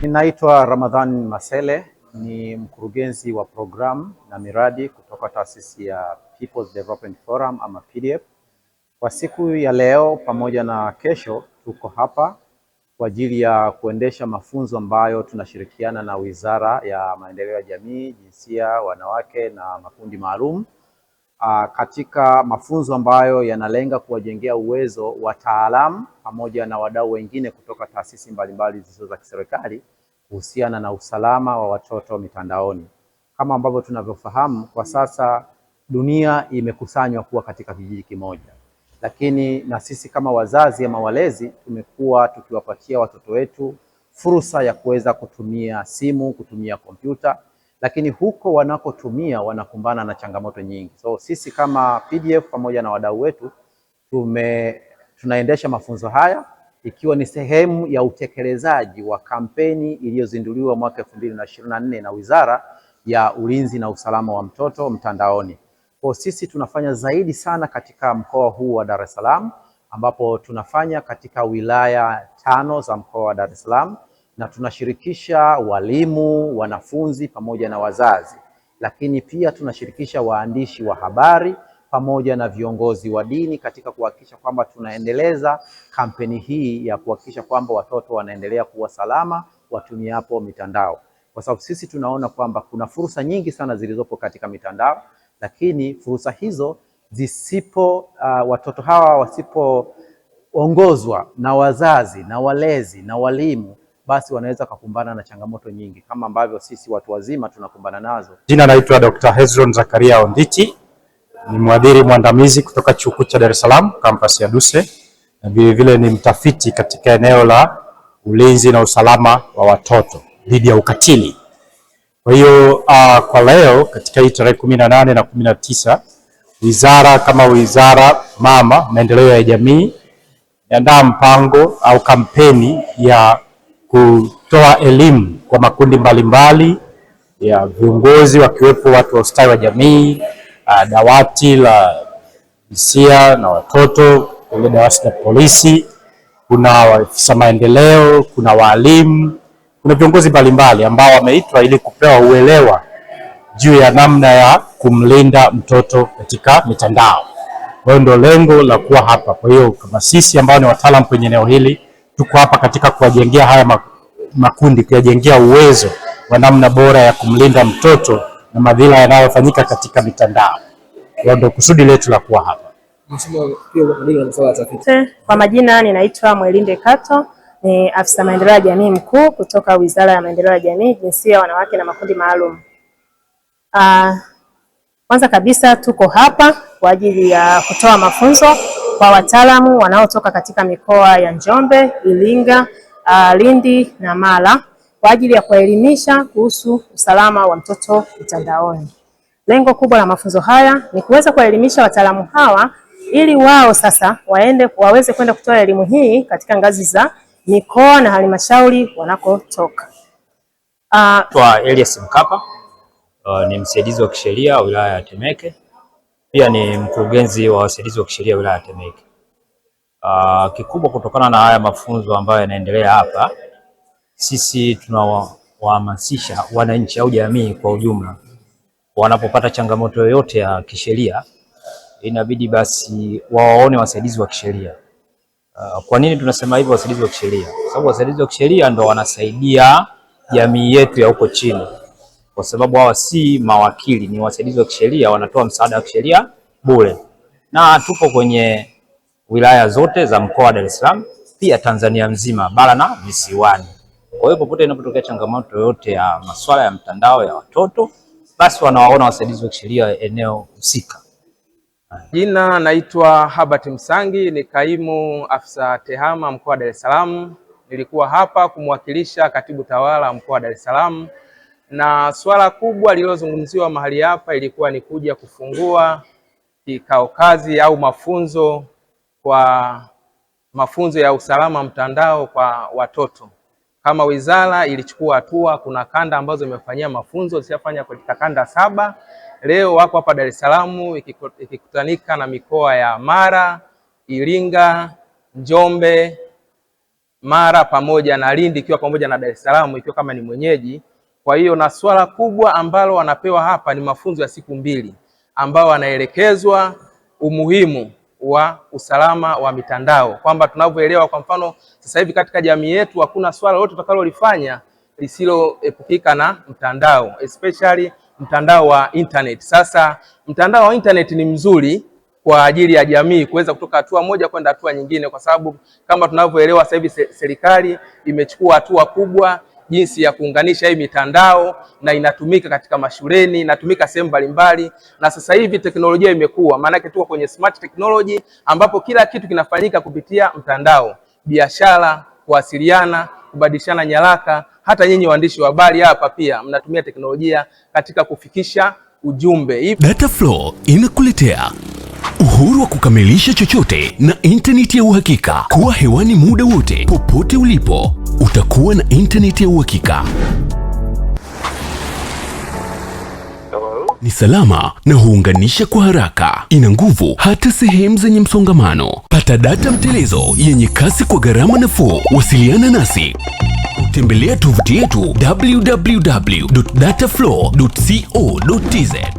Ninaitwa Ramadhan Masele, ni mkurugenzi wa programu na miradi kutoka taasisi ya People's Development Forum ama PDF. Kwa siku ya leo pamoja na kesho tuko hapa kwa ajili ya kuendesha mafunzo ambayo tunashirikiana na Wizara ya Maendeleo ya Jamii, Jinsia, Wanawake na Makundi Maalum. Katika mafunzo ambayo yanalenga kuwajengea uwezo wataalamu pamoja na wadau wengine kutoka taasisi mbalimbali zisizo za kiserikali kuhusiana na usalama wa watoto mitandaoni. Kama ambavyo tunavyofahamu, kwa sasa dunia imekusanywa kuwa katika kijiji kimoja, lakini na sisi kama wazazi ama walezi tumekuwa tukiwapatia watoto wetu fursa ya kuweza kutumia simu, kutumia kompyuta, lakini huko wanakotumia wanakumbana na changamoto nyingi. So sisi kama PDF pamoja na wadau wetu tunaendesha mafunzo haya ikiwa ni sehemu ya utekelezaji wa kampeni iliyozinduliwa mwaka 2024 na Wizara ya Ulinzi na Usalama wa Mtoto Mtandaoni. Kwa sisi tunafanya zaidi sana katika mkoa huu wa Dar es Salaam, ambapo tunafanya katika wilaya 5 za mkoa wa Dar es Salaam, na tunashirikisha walimu, wanafunzi pamoja na wazazi, lakini pia tunashirikisha waandishi wa habari pamoja na viongozi wa dini katika kuhakikisha kwamba tunaendeleza kampeni hii ya kuhakikisha kwamba watoto wanaendelea kuwa salama watumiapo mitandao, kwa sababu sisi tunaona kwamba kuna fursa nyingi sana zilizopo katika mitandao, lakini fursa hizo watoto hawa wasipoongozwa na wazazi na walezi na walimu, basi wanaweza kukumbana na changamoto nyingi kama ambavyo sisi watu wazima tunakumbana nazo. Jina naitwa Dr. Hezron Zakaria Onditi, ni mwadhiri mwandamizi kutoka Chuo Kikuu cha Dar es Salaam campus ya Duse, na vile ni mtafiti katika eneo la ulinzi na usalama wa watoto dhidi ya ukatili. Kwa hiyo kwa leo katika hii tarehe 18 na 19, wizara kama wizara mama maendeleo ya jamii inaandaa mpango au kampeni ya kutoa elimu kwa makundi mbalimbali ya viongozi, wakiwepo watu wa ustawi wa jamii, dawati la jinsia na watoto, dawati la polisi, kuna afisa maendeleo, kuna walimu, kuna viongozi mbalimbali ambao wameitwa ili kupewa uelewa juu ya namna ya kumlinda mtoto katika mitandao. Kwa hiyo ndio lengo la kuwa hapa. Kwa hiyo kama sisi ambao ni wataalamu kwenye eneo hili tuko hapa katika kuwajengea haya makundi, kuyajengea uwezo wa namna bora ya kumlinda mtoto na madhila yanayofanyika katika mitandao. Hiyo ndio kusudi letu la kuwa hapa. Kwa majina ninaitwa Mwelinde Kato, ni afisa maendeleo ya jamii mkuu kutoka Wizara ya Maendeleo ya Jamii, Jinsia, Wanawake na Makundi Maalum. Kwanza kabisa tuko hapa kwa ajili ya kutoa mafunzo kwa wataalamu wanaotoka katika mikoa ya Njombe, Iringa, Lindi na Mara kwa ajili ya kuelimisha kuhusu usalama wa mtoto mtandaoni. Lengo kubwa la mafunzo haya ni kuweza kuelimisha wataalamu hawa ili wao sasa waweze kwenda kutoa elimu hii katika ngazi za mikoa na halmashauri wanakotoka. Kwa Elias Mkapa, ni msaidizi wa kisheria wilaya ya Temeke, pia ni mkurugenzi wa wasaidizi wa kisheria wilaya ya Temeke. Kikubwa kutokana na haya mafunzo ambayo yanaendelea hapa, sisi tunawahamasisha wananchi au jamii kwa ujumla, wanapopata changamoto yoyote ya kisheria inabidi basi waone wasaidizi wa kisheria. Kwa nini tunasema hivyo wasaidizi wa kisheria? Kwa sababu wasaidizi wa kisheria ndo wanasaidia jamii yetu ya huko chini, kwa sababu hawa si mawakili, ni wasaidizi wa kisheria, wanatoa msaada wa kisheria bure. Na tupo kwenye wilaya zote za mkoa wa Dar es Salaam, pia Tanzania mzima, bara na visiwani. Kwa hiyo popote inapotokea changamoto yote ya masuala ya mtandao ya watoto, basi wanawaona wasaidizi wa kisheria eneo husika. Jina naitwa Herbert Msangi, ni kaimu afisa tehama mkoa wa Dar es Salaam. Nilikuwa hapa kumwakilisha katibu tawala mkoa wa Dar es Salaam, na swala kubwa lililozungumziwa mahali hapa ilikuwa ni kuja kufungua kikao kazi au mafunzo ya usalama mtandao kwa watoto. Kama wizara ilichukua hatua, kuna kanda ambazo imefanyia mafunzo, zishafanya katika kanda 7. Leo wako hapa Dar es Salaam ikikutanika na mikoa ya Mara, Iringa, Njombe, Mara pamoja na Lindi ikiwa pamoja na Dar es Salaam ikiwa kama ni mwenyeji. Kwa hiyo na swala kubwa ambalo wanapewa hapa ni mafunzo ya siku 2 ambao wanaelekezwa umuhimu wa usalama wa mitandao, kwamba tunavyoelewa, kwa mfano sasa hivi katika jamii yetu hakuna swala lolote utakalolifanya lisiloepukika na mtandao, especially mtandao wa internet. Sasa mtandao wa internet ni mzuri kwa ajili ya jamii kuweza kutoka hatua moja kwenda hatua nyingine, kwa sababu kama tunavyoelewa sasa hivi serikali imechukua hatua kubwa jinsi ya kuunganisha hii mitandao, na inatumika katika mashuleni, inatumika sehemu mbalimbali, na sasa hivi teknolojia imekuwa, maana yake tuko kwenye smart technology ambapo kila kitu kinafanyika kupitia mtandao, biashara, kuwasiliana, kubadilishana nyaraka. Hata nyinyi waandishi wa habari hapa pia mnatumia teknolojia katika kufikisha ujumbe. Dataflow inakuletea uhuru wa kukamilisha chochote na intaneti ya uhakika. Kuwa hewani muda wote, popote ulipo, utakuwa na intaneti ya uhakika. Ni salama na huunganisha kwa haraka. Ina nguvu hata sehemu zenye msongamano. Pata data mtelezo yenye kasi kwa gharama nafuu. Wasiliana nasi. Tembelea tovuti yetu www.dataflow.co.tz.